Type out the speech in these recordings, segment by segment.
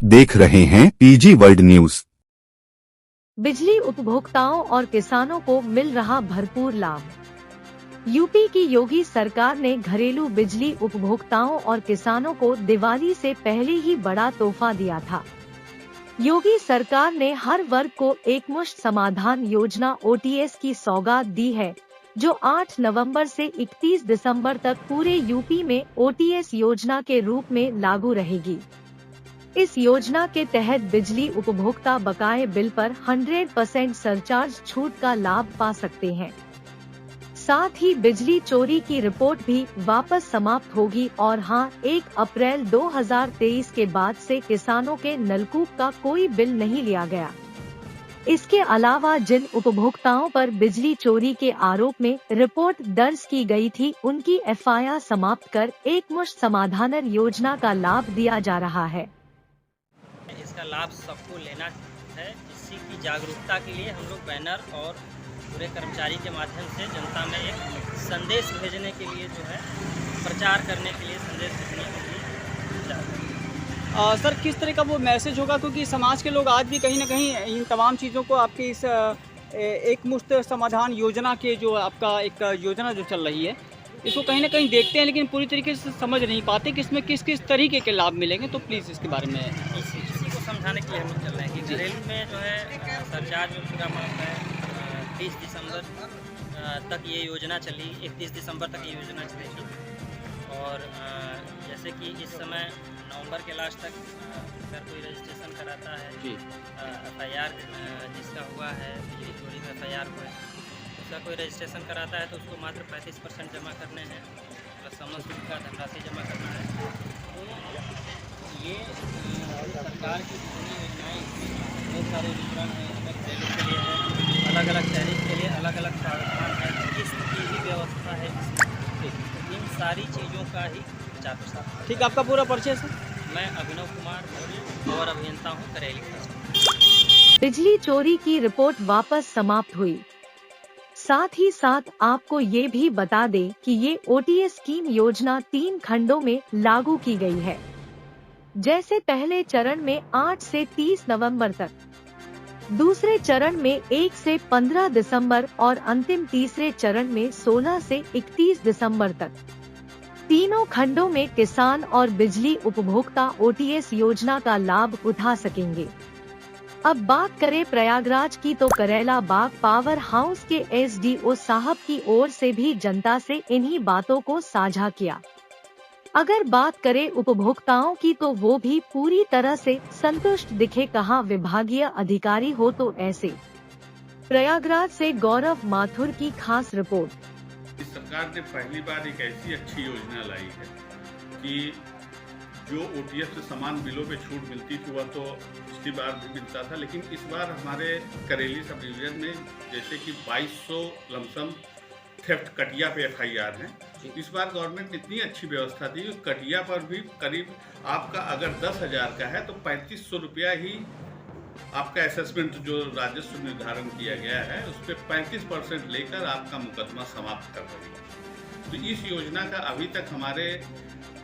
आप देख रहे हैं पीजी वर्ल्ड न्यूज। बिजली उपभोक्ताओं और किसानों को मिल रहा भरपूर लाभ। यूपी की योगी सरकार ने घरेलू बिजली उपभोक्ताओं और किसानों को दिवाली से पहले ही बड़ा तोहफा दिया था। योगी सरकार ने हर वर्ग को एकमुश्त समाधान योजना OTS की सौगात दी है, जो 8 नवंबर से 31 दिसंबर तक पूरे यूपी में OTS योजना के रूप में लागू रहेगी। इस योजना के तहत बिजली उपभोक्ता बकाये बिल पर 100% सरचार्ज छूट का लाभ पा सकते हैं। साथ ही बिजली चोरी की रिपोर्ट भी वापस समाप्त होगी और हां, 1 अप्रैल 2023 के बाद से किसानों के नलकूप का कोई बिल नहीं लिया गया। इसके अलावा जिन उपभोक्ताओं पर बिजली चोरी के आरोप में रिपोर्ट दर्ज की गई थी, उनकी FIR समाप्त कर एकमुश्त समाधान योजना का लाभ दिया जा रहा है। इसका लाभ सबको लेना है। इसी की जागरूकता के लिए हम लोग बैनर और पूरे कर्मचारी के माध्यम से जनता में एक संदेश भेजने के लिए जो है प्रचार करने के लिए संदेश भेजने के लिए जा रहे हैं। सर, किस तरह का वो मैसेज होगा, क्योंकि समाज के लोग आज भी कहीं ना कहीं इन तमाम चीज़ों को आपकी इस एक मुश्त समाधान योजना के जो आपका एक योजना जो चल रही है, इसको कहीं ना कहीं देखते हैं लेकिन पूरी तरीके से समझ नहीं पाते कि इसमें किस किस तरीके के लाभ मिलेंगे। तो प्लीज़ इसके बारे में इसी को समझाने के लिए हम लोग चल रहे हैं कि घरेलू में जो है सरचार्ज में पूरा माफ है। 30 दिसंबर तक ये योजना चली, 31 दिसंबर तक ये योजना चलेगी। और जैसे कि इस समय नवंबर के लास्ट तक अगर कोई रजिस्ट्रेशन कराता है, FIR जिसका हुआ है, बिजली चोरी में FIR हुआ है, उसका कोई रजिस्ट्रेशन कराता है तो उसको मात्र 35% जमा करने हैं, प्लस समझ का धनराशि जमा करना है। तो ये सरकार की जितनी योजनाएँ बहुत सारे वितरण हैं, इसमें घरेलू के लिए है, अलग अलग टैरिफ के लिए अलग अलग प्रावधान है, किस्त की भी व्यवस्था है इसमें। इन सारी चीज़ों का ही प्रचार प्रसार। ठीक, आपका पूरा परिचय सर? मैं अभिनव कुमार मौर्य और अभियंता हूँ, करेली। बिजली चोरी की रिपोर्ट वापस समाप्त हुई। साथ ही साथ आपको ये भी बता दें कि ये OTS स्कीम योजना 3 खंडों में लागू की गई है। जैसे पहले चरण में 8 से 30 नवंबर तक, दूसरे चरण में 1 से 15 दिसंबर और अंतिम तीसरे चरण में 16 से 31 दिसंबर तक। तीनों खंडों में किसान और बिजली उपभोक्ता OTS योजना का लाभ उठा सकेंगे। अब बात करें प्रयागराज की, तो करेला बाग पावर हाउस के SDO साहब की ओर से भी जनता से इन्हीं बातों को साझा किया। अगर बात करें उपभोक्ताओं की, तो वो भी पूरी तरह से संतुष्ट दिखे। कहा विभागीय अधिकारी हो तो ऐसे। प्रयागराज से गौरव माथुर की खास रिपोर्ट। इस सरकार ने पहली बार एक ऐसी अच्छी योजना लाई है कि जो OTS से समान बिलों पे छूट मिलती थी वह तो पिछली बार भी मिलता था, लेकिन इस बार हमारे करेली सब डिवीजन में जैसे कि 2200 लमसम थेफ्ट कटिया पे FIR हैं। इस बार गवर्नमेंट ने इतनी अच्छी व्यवस्था दी, कटिया पर भी करीब आपका अगर 10,000 का है तो 3500 रुपया ही आपका असेसमेंट जो राजस्व निर्धारण किया गया है उस पर 35% लेकर आपका मुकदमा समाप्त कर रही है। तो इस योजना का अभी तक हमारे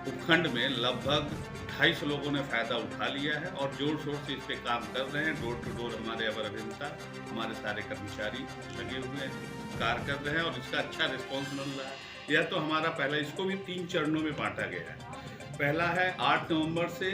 उपखंड में लगभग 250 लोगों ने फ़ायदा उठा लिया है और जोर शोर से इस पे काम कर रहे हैं। डोर टू डोर हमारे अवर अभियंता, हमारे सारे कर्मचारी लगे हुए हैं, कार्य कर रहे हैं और इसका अच्छा रिस्पॉन्स मिल रहा है। यह तो हमारा पहला, इसको भी 3 चरणों में बांटा गया है। पहला है 8 नवंबर से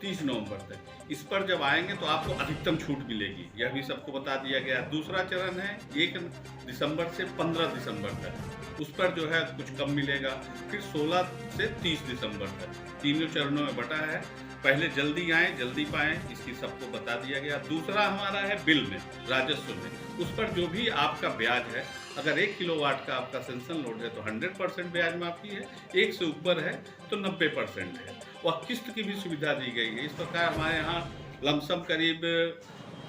30 नवंबर तक। इस पर जब आएंगे तो आपको अधिकतम छूट मिलेगी, यह भी सबको बता दिया गया। दूसरा चरण है 1 दिसंबर से 15 दिसंबर तक, उस पर जो है कुछ कम मिलेगा। फिर 16 से 30 दिसंबर तक, तीनों चरणों में बटा है। पहले जल्दी आएँ जल्दी पाएँ, इसकी सबको बता दिया गया। दूसरा हमारा है बिल में, राजस्व में, उस पर जो भी आपका ब्याज है, अगर 1 किलोवाट का आपका सेंसन लोड है तो 100% ब्याज माफी है, 1 से ऊपर है तो 90% है। वह किस्त की भी सुविधा दी गई है। इस प्रकार हमारे यहाँ लमसम करीब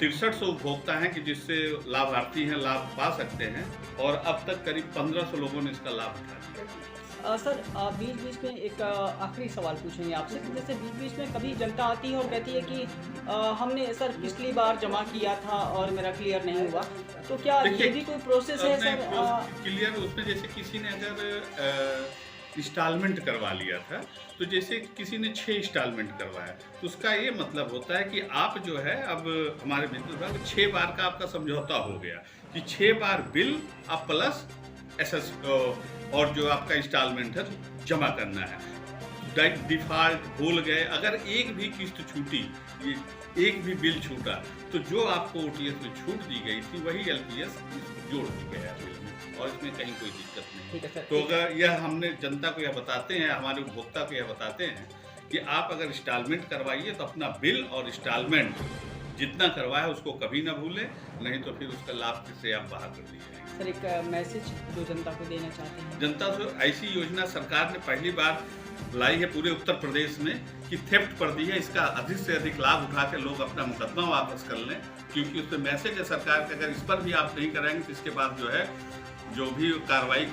6300 उपभोक्ता हैं कि जिससे लाभार्थी हैं, लाभ पा सकते हैं और अब तक करीब 1500 लोगों ने इसका लाभ उठा लिया। सर, बीच बीच में एक आखिरी सवाल पूछेंगे आपसे कि जैसे बीच बीच में कभी जनता आती है और कहती है कि हमने सर पिछली बार जमा किया था और मेरा क्लियर नहीं हुआ, तो क्या ये भी कोई प्रोसेस है सर? क्लियर उसमें जैसे किसी ने अगर इंस्टॉलमेंट करवा लिया था, तो जैसे किसी ने 6 इंस्टॉलमेंट करवाया तो उसका ये मतलब होता है कि आप जो है अब हमारे बिजली विभाग 6 बार का आपका समझौता हो गया कि 6 बार बिल आप प्लस एसएस और जो आपका इंस्टॉलमेंट है जमा करना है। डिफॉल्ट भूल गए, अगर एक भी किस्त छूटी, एक भी बिल छूटा, तो जो आपको ओटीएस में छूट दी गई थी वही एलपीएस जोड़ दी गया बिल में, और इसमें कहीं कोई दिक्कत नहीं। ठीक है सर। तो अगर यह हमने जनता को यह बताते हैं, हमारे उपभोक्ता को यह बताते हैं कि आप अगर इंस्टॉलमेंट करवाइए तो अपना बिल और इंस्टॉलमेंट जितना करवाया उसको कभी ना भूलें, नहीं तो फिर उसका लाभ से आप बाहर कर दीजिए। सर एक मैसेज जो जनता को देना चाहते हैं। जनता से ऐसी योजना सरकार ने पहली बार लाई है पूरे उत्तर प्रदेश में कि थेफ्ट पर दी है, इसका अधिक से अधिक लाभ उठा के लोग अपना मुकदमा वापस कर लें, क्योंकि उसमें मैसेज है सरकार का, अगर इस पर भी आप नहीं कराएंगे तो इसके बाद जो है जो भी कार्रवाई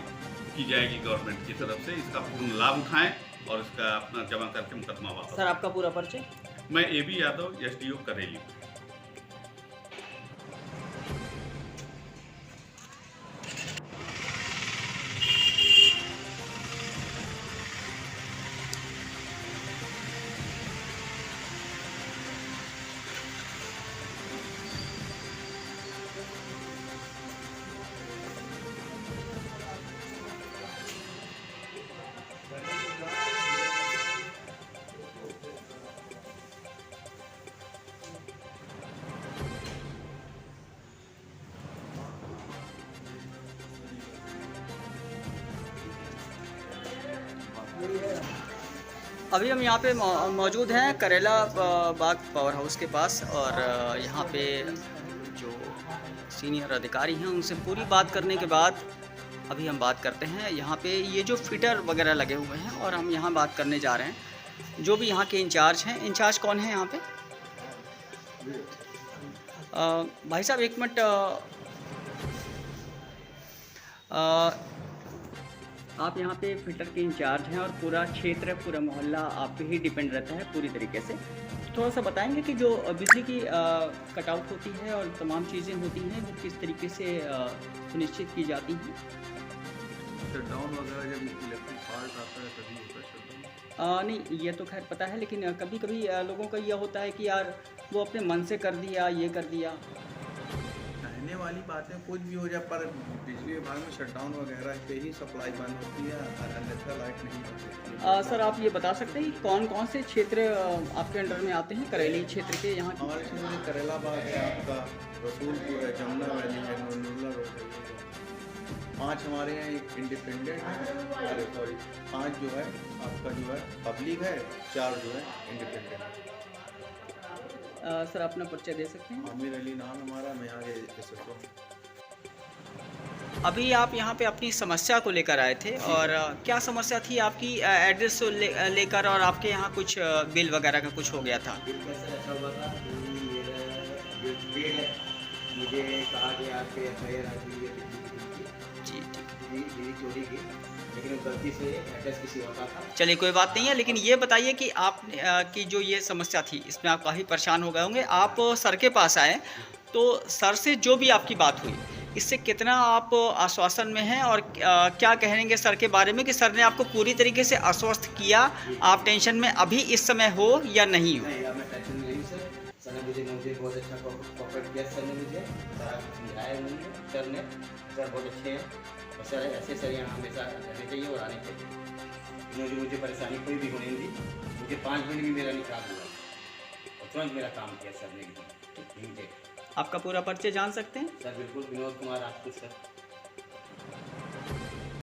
की जाएगी गवर्नमेंट की तरफ से, इसका पूर्ण लाभ उठाएं और इसका अपना जमा करके मुकदमा वापस। सर आपका पूरा परिचय? मैं AB यादव, SDO करेली। अभी हम यहाँ पे मौजूद हैं करेला बाग पावर हाउस के पास, और यहाँ पे जो सीनियर अधिकारी हैं उनसे पूरी बात करने के बाद अभी हम बात करते हैं। यहाँ पे ये जो फिटर वगैरह लगे हुए हैं, और हम यहाँ बात करने जा रहे हैं जो भी यहाँ के इंचार्ज हैं। इंचार्ज कौन है यहाँ पे? भाई साहब एक मिनट, आप यहाँ पे फिटर के इंचार्ज हैं और पूरा क्षेत्र, पूरा मोहल्ला आप पे ही डिपेंड रहता है पूरी तरीके से। थोड़ा सा बताएंगे कि जो बिजली की कटआउट होती है और तमाम चीज़ें होती हैं वो किस तरीके से सुनिश्चित की जाती हैं? शटडाउन वगैरह जब इलेक्ट्रिक फॉल्ट आता है तभी होता है शटडाउन। नहीं ये तो खैर पता है, लेकिन कभी कभी लोगों का यह होता है कि यार वो अपने मन से कर दिया, ये कर दिया। कहने वाली बातें कुछ भी हो जाए, पर बिजली विभाग में शटडाउन वगैरह पे ही सप्लाई बंद होती है, अन्यथा लाइट नहीं होती। सर आप ये बता सकते हैं कि कौन कौन से क्षेत्र आपके अंडर में आते हैं करेली क्षेत्र के? यहाँ हमारे क्षेत्र में करेला बाग है, आपका रसूलपुर है, जमुना वैली है, नूरला रोड है। 5 हमारे यहाँ एक इंडिपेंडेंट है, अरे सॉरी 5 जो है आपका जो है पब्लिक है, 4 जो है इंडिपेंडेंट है। सर अपना परिचय दे सकते हैं? आमिर अली नाम हमारा, मैं यहाँ के SSO। अभी आप यहाँ पे अपनी समस्या को लेकर आए थे, और क्या समस्या थी आपकी? एड्रेस लेकर, और आपके यहाँ कुछ बिल वगैरह का कुछ हो गया था। बिल कैसे ऐसा हुआ था कि मेरा जो पेड़ है मुझे कहा गया कि FIR आ गई है जी ठीक है। बिजली चोरी की, लेकिन गलती से एड्रेस किसी और का था। चलिए कोई बात नहीं है, लेकिन ये बताइए कि आप की जो ये समस्या थी इसमें आप काफ़ी परेशान हो गए होंगे। आप सर के पास आए तो सर से जो भी आपकी बात हुई, इससे कितना आप आश्वासन में हैं, और क्या कहेंगे सर के बारे में कि सर ने आपको पूरी तरीके से आश्वस्त किया, आप टेंशन में अभी इस समय हो या नहीं हो? नहीं यार, मैं टेंशन में नहीं हूँ सर। सर ने मुझे बहुत अच्छा कोऑपरेट किया। सर ने मुझे सारा समझाया, उन्होंने सर ने, सर बहुत अच्छे हैं, और सर ऐसे सर यहाँ हमेशा रहने चाहिए और आने चाहिए। इन्होंने मुझे परेशानी कोई भी होने दी, मुझे 5 मिनट भी मेरा निकाल हुआ और तुरंत मेरा काम किया सर ने। आपका पूरा परिचय जान सकते हैं? सर बिल्कुल, विनोद कुमार राजपूत सर।